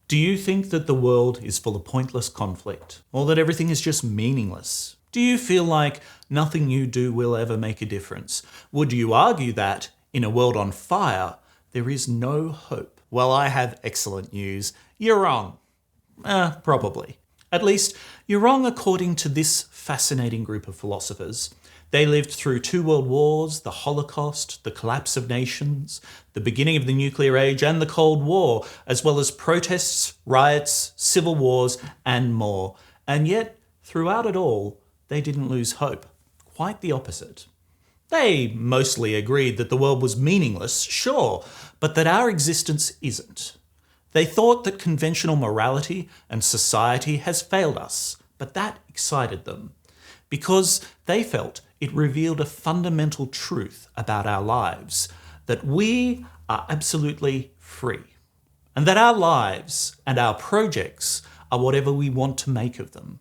Do you think that the world is full of pointless conflict, or that everything is just meaningless? Do you feel like nothing you do will ever make a difference? Would you argue that, in a world on fire, there is no hope? Well, I have excellent news. You're wrong. Probably. At least, you're wrong according to this fascinating group of philosophers. They lived through 2 world wars, the Holocaust, the collapse of nations, the beginning of the nuclear age and the Cold War, as well as protests, riots, civil wars, and more. And yet, throughout it all, they didn't lose hope. Quite the opposite. They mostly agreed that the world was meaningless, sure, but that our existence isn't. They thought that conventional morality and society has failed us, but that excited them, because they felt it revealed a fundamental truth about our lives, that we are absolutely free, and that our lives and our projects are whatever we want to make of them.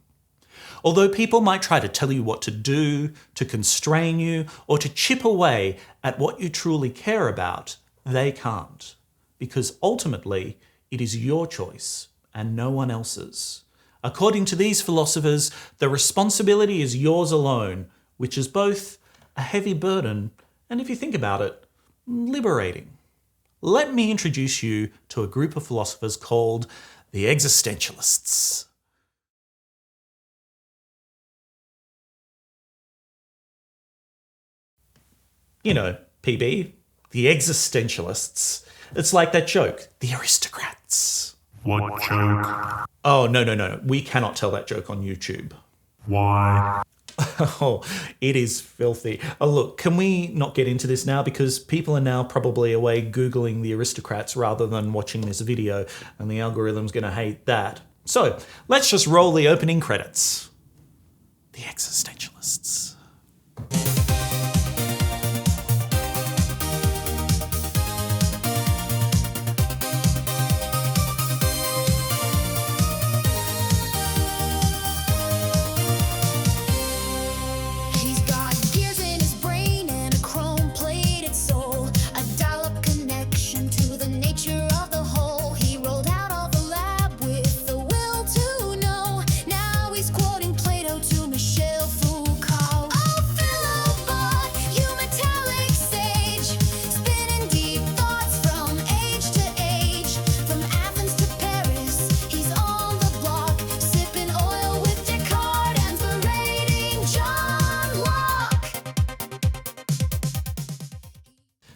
Although people might try to tell you what to do, to constrain you, or to chip away at what you truly care about, they can't, because ultimately it is your choice and no one else's. According to these philosophers, the responsibility is yours alone, which is both a heavy burden and, if you think about it, liberating. Let me introduce you to a group of philosophers called the Existentialists. You know, PB, the Existentialists. It's like that joke, the aristocrats. What joke? Oh, no. We cannot tell that joke on YouTube. Why? Oh, it is filthy. Oh, look, can we not get into this now? Because people are now probably away Googling the aristocrats rather than watching this video, and the algorithm's going to hate that. So, let's just roll the opening credits. The Existentialists.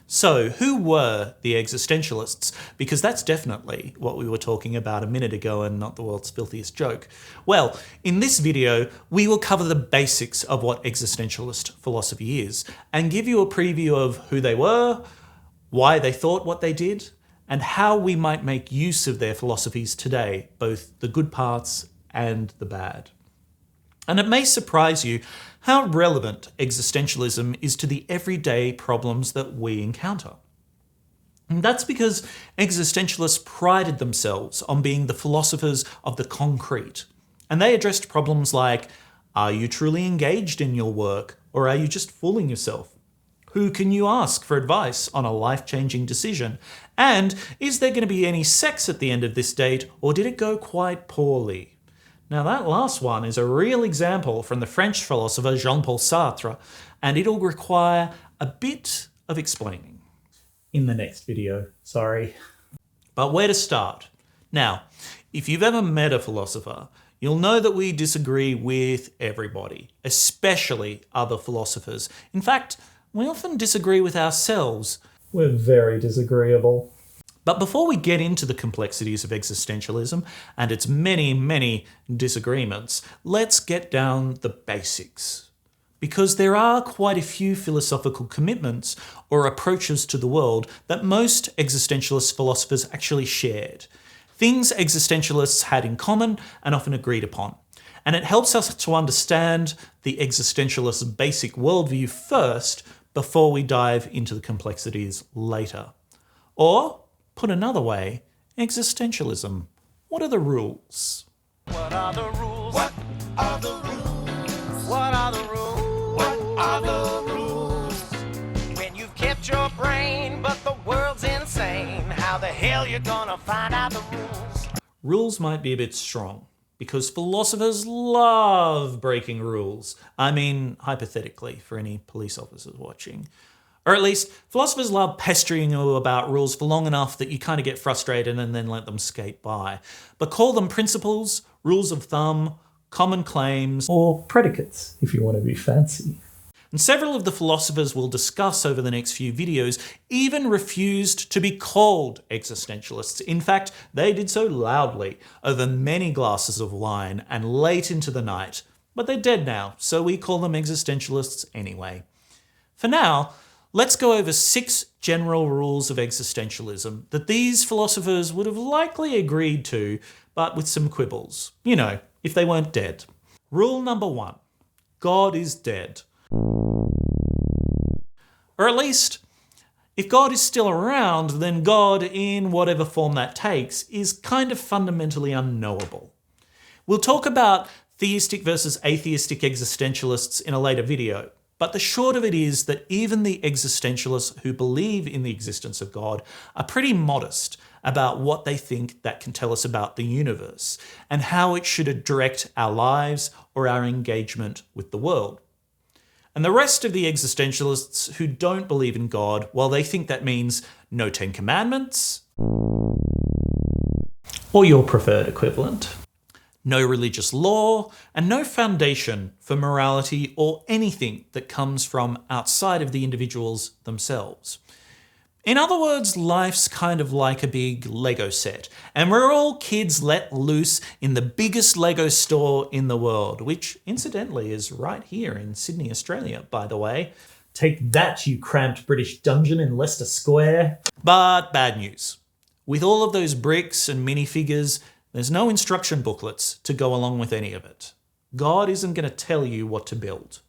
So, who were the Existentialists? Because that's definitely what we were talking about a minute ago and not the world's filthiest joke. Well, in this video, we will cover the basics of what existentialist philosophy is and give you a preview of who they were, why they thought what they did, and how we might make use of their philosophies today, both the good parts and the bad. And it may surprise you how relevant existentialism is to the everyday problems that we encounter. And that's because existentialists prided themselves on being the philosophers of the concrete. And they addressed problems like, are you truly engaged in your work, or are you just fooling yourself? Who can you ask for advice on a life-changing decision? And is there going to be any sex at the end of this date, or did it go quite poorly? Now that last one is a real example from the French philosopher Jean-Paul Sartre, and it'll require a bit of explaining in the next video, sorry. But where to start? Now, if you've ever met a philosopher, you'll know that we disagree with everybody, especially other philosophers. In fact, we often disagree with ourselves. We're very disagreeable. But before we get into the complexities of existentialism and its many, many disagreements, let's get down the basics. Because there are quite a few philosophical commitments or approaches to the world that most existentialist philosophers actually shared. Things existentialists had in common and often agreed upon. And it helps us to understand the existentialist basic worldview first before we dive into the complexities later. Or, put another way, existentialism. What are the rules? What are the rules? What are the rules? What are the rules? What are the rules? When you've kept your brain, but the world's insane, how the hell you gonna find out the rules? rules might be a bit strong, because philosophers love breaking rules. I mean, hypothetically, for any police officers watching. Or at least, philosophers love pestering you about rules for long enough that you kind of get frustrated and then let them skate by. But call them principles, rules of thumb, common claims, or predicates, if you want to be fancy. And several of the philosophers we'll discuss over the next few videos even refused to be called existentialists. In fact, they did so loudly over many glasses of wine and late into the night. But they're dead now, so we call them existentialists anyway. For now, let's go over 6 general rules of existentialism that these philosophers would have likely agreed to, but with some quibbles. You know, if they weren't dead. Rule number 1. God is dead. Or at least, if God is still around, then God, in whatever form that takes, is kind of fundamentally unknowable. We'll talk about theistic versus atheistic existentialists in a later video, but the short of it is that even the existentialists who believe in the existence of God are pretty modest about what they think that can tell us about the universe and how it should direct our lives or our engagement with the world. And the rest of the existentialists who don't believe in God, well, they think that means no 10 Commandments, or your preferred equivalent, no religious law, and no foundation for morality or anything that comes from outside of the individuals themselves. In other words, life's kind of like a big Lego set, and we're all kids let loose in the biggest Lego store in the world, which incidentally is right here in Sydney, Australia, by the way. Take that, you cramped British dungeon in Leicester Square. But bad news. With all of those bricks and minifigures, there's no instruction booklets to go along with any of it. God isn't going to tell you what to build.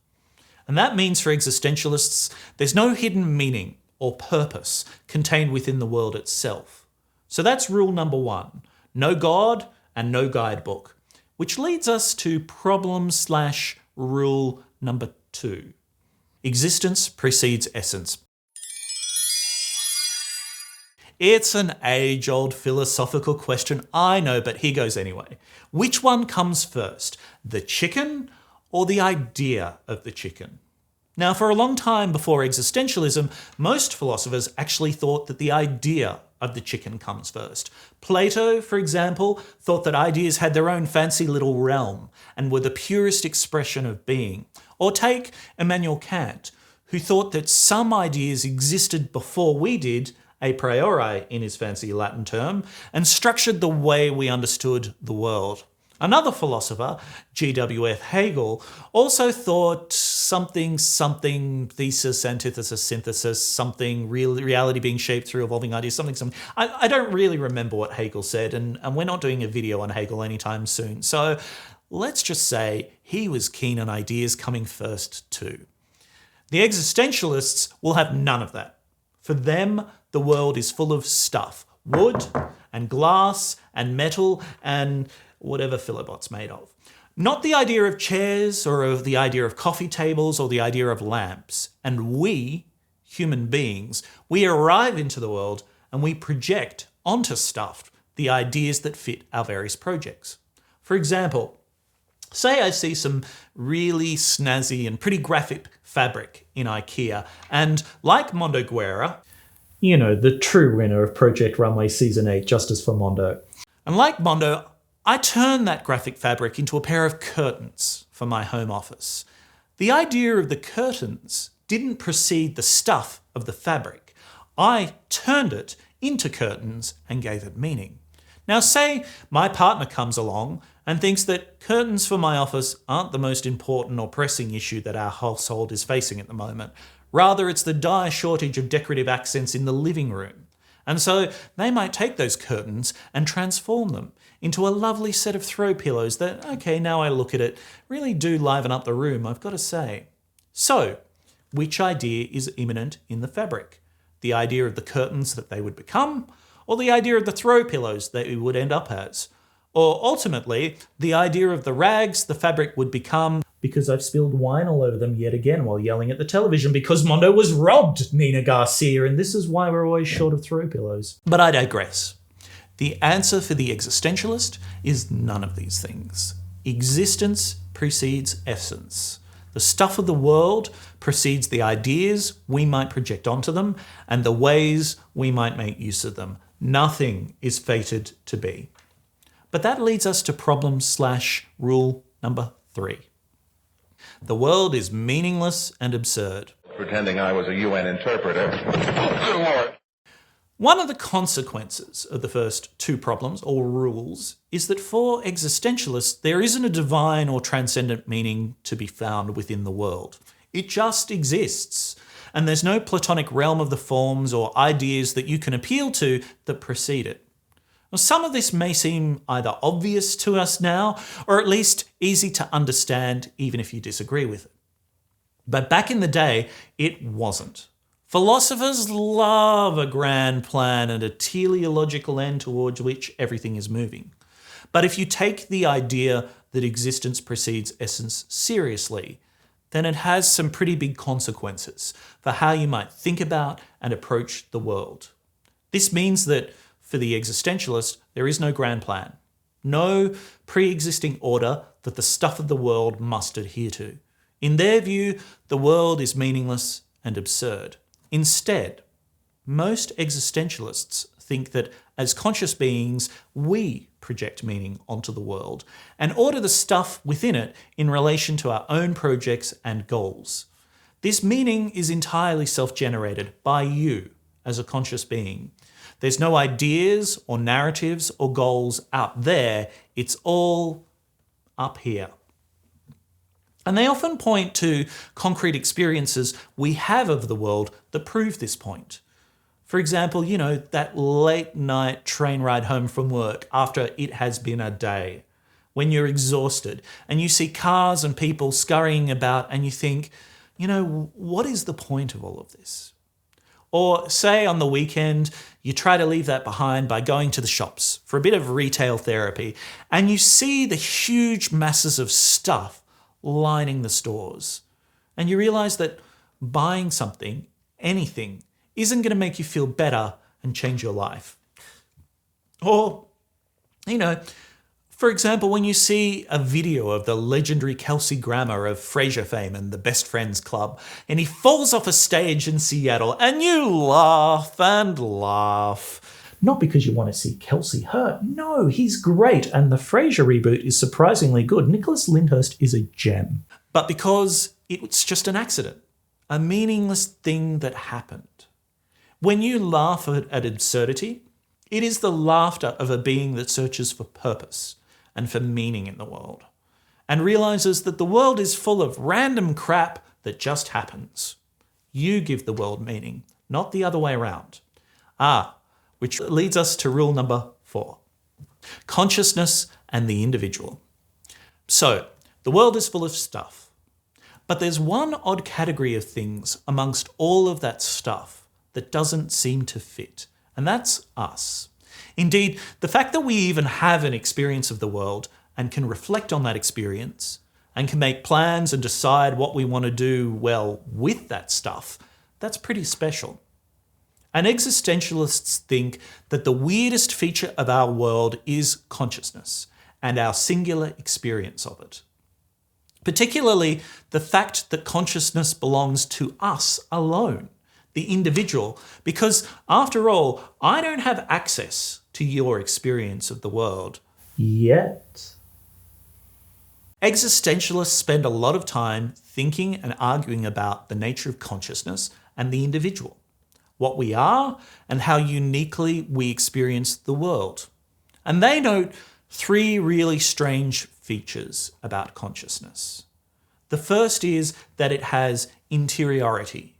And that means for existentialists, there's no hidden meaning or purpose contained within the world itself. So that's rule number 1. No God and no guidebook. Which leads us to problem/rule number 2. Existence precedes essence. It's an age-old philosophical question, I know, but here goes anyway. Which one comes first, the chicken or the idea of the chicken? Now, for a long time before existentialism, most philosophers actually thought that the idea of the chicken comes first. Plato, for example, thought that ideas had their own fancy little realm and were the purest expression of being. Or take Immanuel Kant, who thought that some ideas existed before we did, a priori in his fancy Latin term, and structured the way we understood the world. Another philosopher, G.W.F. Hegel, also thought something, thesis, antithesis, synthesis, something, reality being shaped through evolving ideas, something. I don't really remember what Hegel said, and we're not doing a video on Hegel anytime soon. So let's just say he was keen on ideas coming first too. The existentialists will have none of that. For them, the world is full of stuff. Wood and glass and metal and whatever Philibot's made of. Not the idea of chairs or of the idea of coffee tables or the idea of lamps. And we, human beings, we arrive into the world and we project onto stuff the ideas that fit our various projects. For example, say I see some really snazzy and pretty graphic fabric in IKEA, and like Mondo Guerra, you know, the true winner of Project Runway Season 8, Justice for Mondo. And like Mondo, I turn that graphic fabric into a pair of curtains for my home office. The idea of the curtains didn't precede the stuff of the fabric. I turned it into curtains and gave it meaning. Now say my partner comes along and thinks that curtains for my office aren't the most important or pressing issue that our household is facing at the moment. Rather, it's the dire shortage of decorative accents in the living room. And so they might take those curtains and transform them into a lovely set of throw pillows that, okay, now I look at it, really do liven up the room, I've got to say. So, which idea is imminent in the fabric? The idea of the curtains that they would become, or the idea of the throw pillows that we would end up as? Or ultimately, the idea of the rags the fabric would become, because I've spilled wine all over them yet again while yelling at the television because Mondo was robbed, Nina Garcia, and this is why we're always short of throw pillows. But I digress. The answer for the existentialist is none of these things. Existence precedes essence. The stuff of the world precedes the ideas we might project onto them and the ways we might make use of them. Nothing is fated to be. But that leads us to problem/rule number 3. The world is meaningless and absurd. Pretending I was a UN interpreter. Oh, good Lord. One of the consequences of the first 2 problems, or rules, is that for existentialists, there isn't a divine or transcendent meaning to be found within the world. It just exists. And there's no Platonic realm of the forms or ideas that you can appeal to that precede it. Now, some of this may seem either obvious to us now, or at least easy to understand even if you disagree with it. But back in the day, it wasn't. Philosophers love a grand plan and a teleological end towards which everything is moving. But if you take the idea that existence precedes essence seriously, then it has some pretty big consequences for how you might think about and approach the world. This means that for the existentialist, there is no grand plan, no pre-existing order that the stuff of the world must adhere to. In their view, the world is meaningless and absurd. Instead, most existentialists think that as conscious beings, we project meaning onto the world and order the stuff within it in relation to our own projects and goals. This meaning is entirely self-generated by you as a conscious being. There's no ideas or narratives or goals out there. It's all up here. And they often point to concrete experiences we have of the world that prove this point. For example, that late night train ride home from work after it has been a day, when you're exhausted and you see cars and people scurrying about and you think, what is the point of all of this? Or say on the weekend, you try to leave that behind by going to the shops for a bit of retail therapy and you see the huge masses of stuff lining the stores. And you realize that buying something, anything, isn't going to make you feel better and change your life. Or, for example, when you see a video of the legendary Kelsey Grammer of Frasier fame and the Best Friends Club, and he falls off a stage in Seattle, and you laugh and laugh. Not because you want to see Kelsey hurt. No, he's great, and the Frasier reboot is surprisingly good. Nicholas Lyndhurst is a gem. But because it's just an accident, a meaningless thing that happened. When you laugh at absurdity, it is the laughter of a being that searches for purpose and for meaning in the world, and realizes that the world is full of random crap that just happens. You give the world meaning, not the other way around. Which leads us to rule number 4. Consciousness and the individual. So, the world is full of stuff. But there's one odd category of things amongst all of that stuff that doesn't seem to fit, and that's us. Indeed, the fact that we even have an experience of the world and can reflect on that experience and can make plans and decide what we want to do, with that stuff, that's pretty special. And existentialists think that the weirdest feature of our world is consciousness and our singular experience of it. Particularly the fact that consciousness belongs to us alone, the individual, because after all, I don't have access to your experience of the world. Yet. Existentialists spend a lot of time thinking and arguing about the nature of consciousness and the individual, what we are and how uniquely we experience the world. And they note 3 really strange features about consciousness. The first is that it has interiority,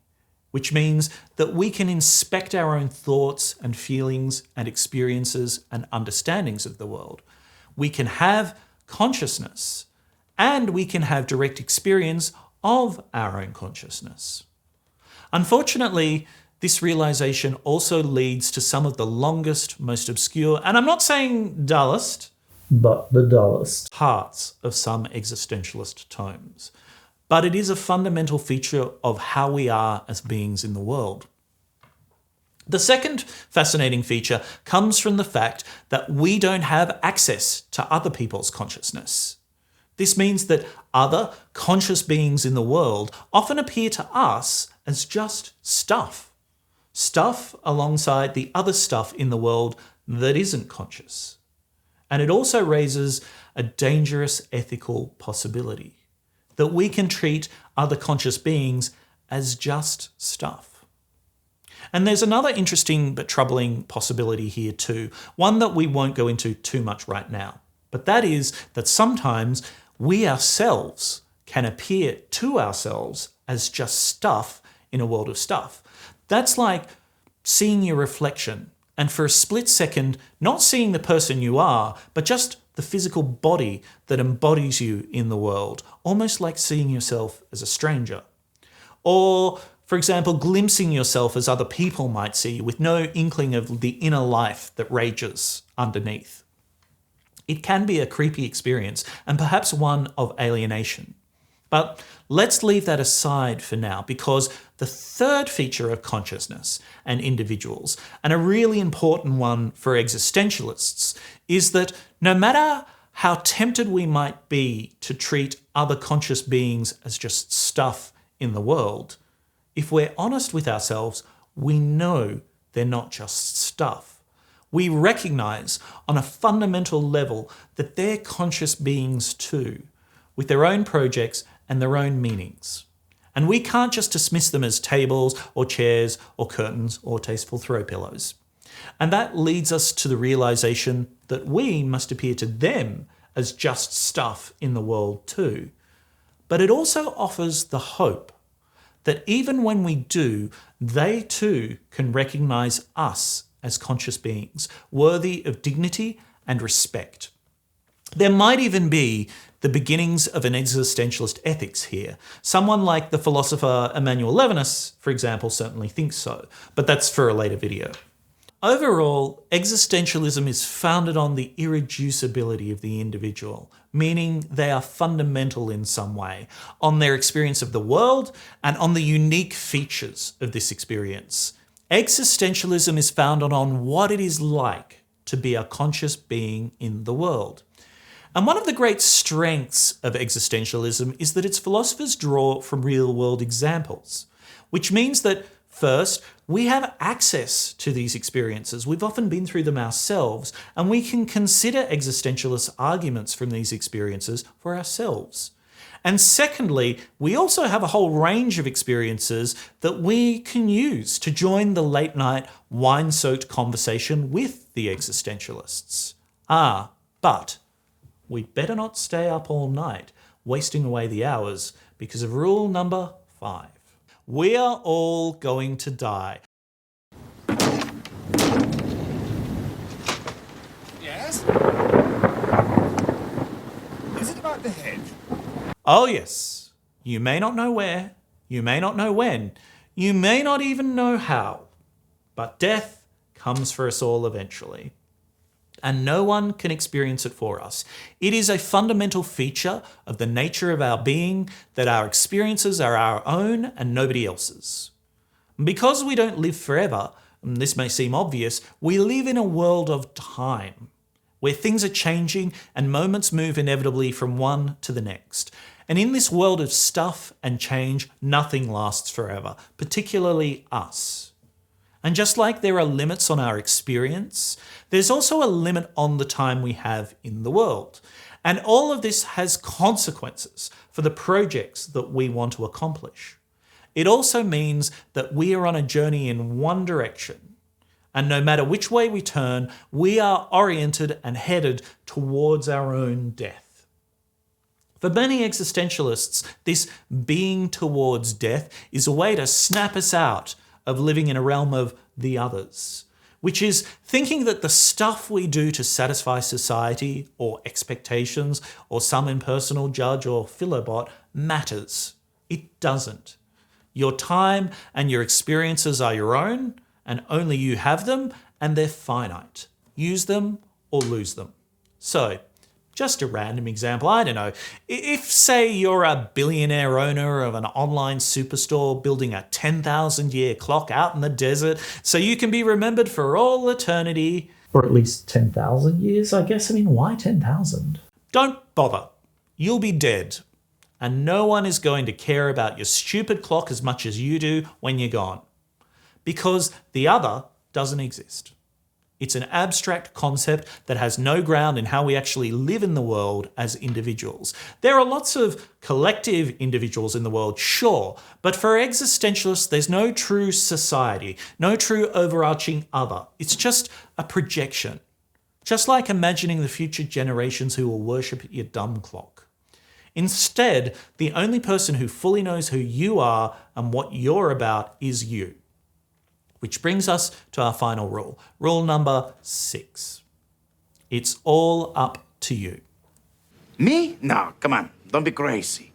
which means that we can inspect our own thoughts and feelings and experiences and understandings of the world. We can have consciousness and we can have direct experience of our own consciousness. Unfortunately, this realization also leads to some of the longest, most obscure, and I'm not saying dullest, but the dullest parts of some existentialist tomes. But it is a fundamental feature of how we are as beings in the world. The second fascinating feature comes from the fact that we don't have access to other people's consciousness. This means that other conscious beings in the world often appear to us as just stuff. Stuff alongside the other stuff in the world that isn't conscious. And it also raises a dangerous ethical possibility that we can treat other conscious beings as just stuff. And there's another interesting but troubling possibility here too, one that we won't go into too much right now. But that is that sometimes we ourselves can appear to ourselves as just stuff in a world of stuff. That's like seeing your reflection and for a split second not seeing the person you are, but just the physical body that embodies you in the world, almost like seeing yourself as a stranger. Or, for example, glimpsing yourself as other people might see you with no inkling of the inner life that rages underneath. It can be a creepy experience and perhaps one of alienation. But let's leave that aside for now, because the third feature of consciousness and individuals, and a really important one for existentialists, is that no matter how tempted we might be to treat other conscious beings as just stuff in the world, if we're honest with ourselves, we know they're not just stuff. We recognize on a fundamental level that they're conscious beings too, with their own projects and their own meanings. And we can't just dismiss them as tables or chairs or curtains or tasteful throw pillows. And that leads us to the realization that we must appear to them as just stuff in the world too. But it also offers the hope that even when we do, they too can recognize us as conscious beings, worthy of dignity and respect. There might even be the beginnings of an existentialist ethics here. Someone like the philosopher Emmanuel Levinas, for example, certainly thinks so, but that's for a later video. Overall, existentialism is founded on the irreducibility of the individual, meaning they are fundamental in some way, on their experience of the world and on the unique features of this experience. Existentialism is founded on what it is like to be a conscious being in the world. And one of the great strengths of existentialism is that its philosophers draw from real-world examples, which means that first, we have access to these experiences. We've often been through them ourselves, and we can consider existentialist arguments from these experiences for ourselves. And secondly, we also have a whole range of experiences that we can use to join the late-night, wine-soaked conversation with the existentialists. But we'd better not stay up all night, wasting away the hours, because of rule number 5. We are all going to die. Yes? Is it about the hedge? Oh yes, you may not know where, you may not know when, you may not even know how, but death comes for us all eventually. And no one can experience it for us. It is a fundamental feature of the nature of our being that our experiences are our own and nobody else's. Because we don't live forever, and this may seem obvious, we live in a world of time, where things are changing and moments move inevitably from one to the next. And in this world of stuff and change, nothing lasts forever, particularly us. And just like there are limits on our experience, there's also a limit on the time we have in the world. And all of this has consequences for the projects that we want to accomplish. It also means that we are on a journey in one direction. And no matter which way we turn, we are oriented and headed towards our own death. For many existentialists, this being towards death is a way to snap us out of living in a realm of the others, which is thinking that the stuff we do to satisfy society or expectations or some impersonal judge or philobot matters. It doesn't. Your time and your experiences are your own, and only you have them, and they're finite. Use them or lose them. So, Just a random example, I don't know. If, say, you're a billionaire owner of an online superstore building a 10,000-year clock out in the desert so you can be remembered for all eternity. Or at least 10,000 years, I guess. I mean, why 10,000? Don't bother. You'll be dead. And no one is going to care about your stupid clock as much as you do when you're gone. Because the other doesn't exist. It's an abstract concept that has no ground in how we actually live in the world as individuals. There are lots of collective individuals in the world, sure, but for existentialists, there's no true society, no true overarching other. It's just a projection. Just like imagining the future generations who will worship your dumb clock. Instead, the only person who fully knows who you are and what you're about is you. Which brings us to our final rule. Rule number 6. It's all up to you. Me? No, come on. Don't be crazy.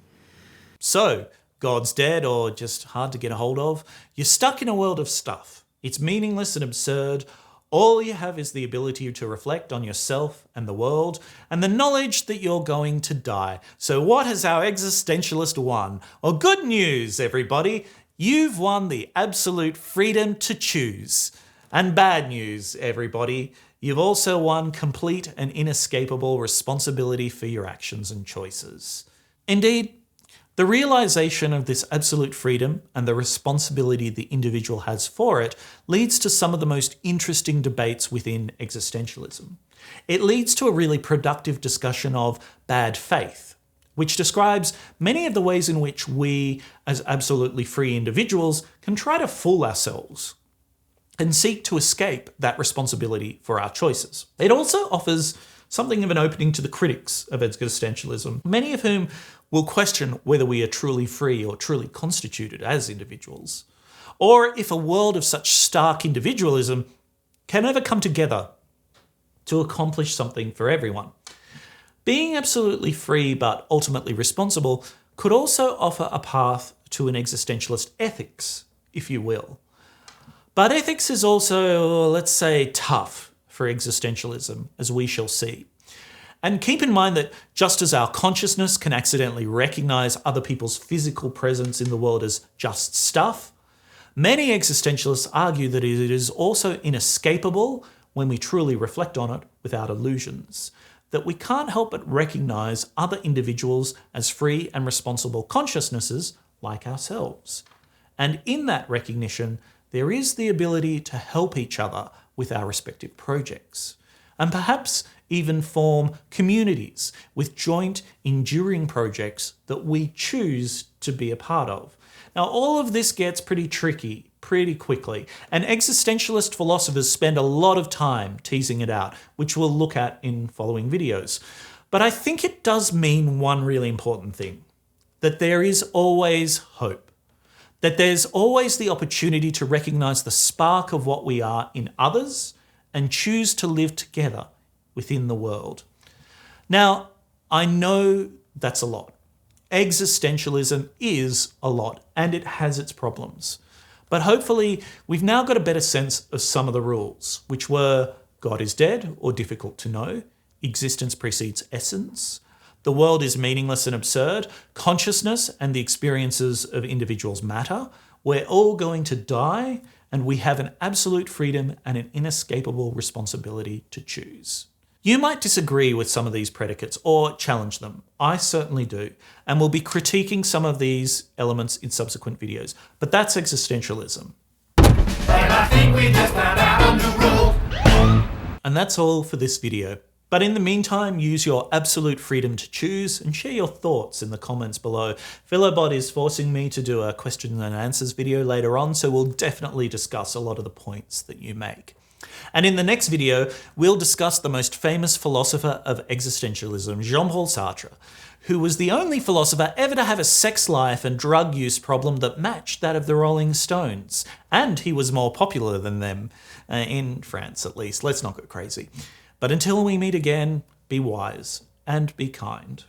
So, God's dead or just hard to get a hold of? You're stuck in a world of stuff. It's meaningless and absurd. All you have is the ability to reflect on yourself and the world and the knowledge that you're going to die. So what has our existentialist won? Well, good news, everybody. You've won the absolute freedom to choose. And bad news, everybody. You've also won complete and inescapable responsibility for your actions and choices. Indeed, the realization of this absolute freedom and the responsibility the individual has for it leads to some of the most interesting debates within existentialism. It leads to a really productive discussion of bad faith, which describes many of the ways in which we, as absolutely free individuals, can try to fool ourselves and seek to escape that responsibility for our choices. It also offers something of an opening to the critics of existentialism, many of whom will question whether we are truly free or truly constituted as individuals, or if a world of such stark individualism can ever come together to accomplish something for everyone. Being absolutely free but ultimately responsible could also offer a path to an existentialist ethics, if you will. But ethics is also, let's say, tough for existentialism, as we shall see. And keep in mind that just as our consciousness can accidentally recognize other people's physical presence in the world as just stuff, many existentialists argue that it is also inescapable when we truly reflect on it without illusions, that we can't help but recognize other individuals as free and responsible consciousnesses like ourselves. And in that recognition, there is the ability to help each other with our respective projects, and perhaps even form communities with joint, enduring projects that we choose to be a part of. Now, all of this gets pretty tricky pretty quickly, and existentialist philosophers spend a lot of time teasing it out, which we'll look at in following videos. But I think it does mean one really important thing, that there is always hope, that there's always the opportunity to recognize the spark of what we are in others and choose to live together within the world. Now, I know that's a lot. Existentialism is a lot, and it has its problems. But hopefully, we've now got a better sense of some of the rules, which were God is dead or difficult to know, existence precedes essence, the world is meaningless and absurd, consciousness and the experiences of individuals matter, we're all going to die, and we have an absolute freedom and an inescapable responsibility to choose. You might disagree with some of these predicates or challenge them. I certainly do, and we'll be critiquing some of these elements in subsequent videos. But that's existentialism. And I think we just found out a new rule. And that's all for this video. But in the meantime, use your absolute freedom to choose and share your thoughts in the comments below. Philobot is forcing me to do a questions and answers video later on, so we'll definitely discuss a lot of the points that you make. And in the next video, we'll discuss the most famous philosopher of existentialism, Jean-Paul Sartre, who was the only philosopher ever to have a sex life and drug use problem that matched that of the Rolling Stones. And he was more popular than them, in France at least. Let's not go crazy. But until we meet again, be wise and be kind.